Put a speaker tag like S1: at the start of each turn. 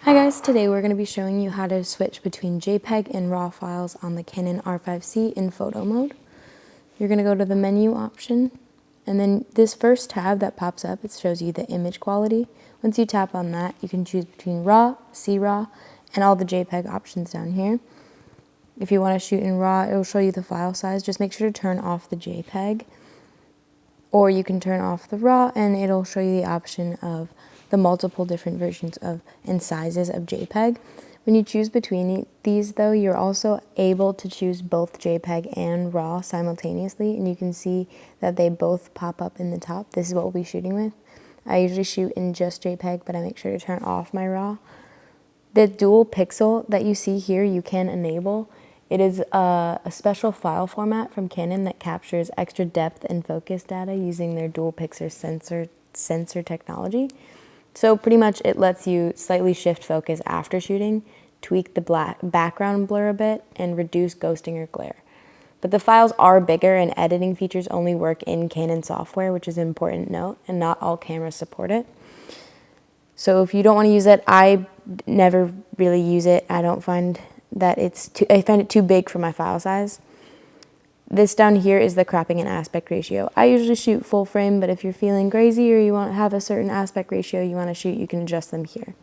S1: Hi guys, today we're going to be showing you how to switch between JPEG and RAW files on the Canon R5C in photo mode. You're going to go to the menu option, and then this first tab that pops up, it shows you the image quality. Once you tap on that, you can choose between RAW, CRAW, and all the JPEG options down here. If you want to shoot in RAW, it will show you the file size. Just make sure to turn off the JPEG, or you can turn off the RAW and it'll show you the option of the multiple different versions of and sizes of JPEG. When you choose between these though, you're also able to choose both JPEG and RAW simultaneously, and you can see that they both pop up in the top. This is what we'll be shooting with. I usually shoot in just JPEG, but I make sure to turn off my RAW. The dual pixel that you see here, you can enable. It is a special file format from Canon that captures extra depth and focus data using their dual pixel sensor technology. So pretty much it lets you slightly shift focus after shooting, tweak the background blur a bit, and reduce ghosting or glare. But the files are bigger, and editing features only work in Canon software, which is an important note, and not all cameras support it. So if you don't want to use it, I never really use it. I don't find that I find it too big for my file size. This down here is the cropping and aspect ratio. I usually shoot full frame, but if you're feeling crazy or you want to have a certain aspect ratio you want to shoot, you can adjust them here.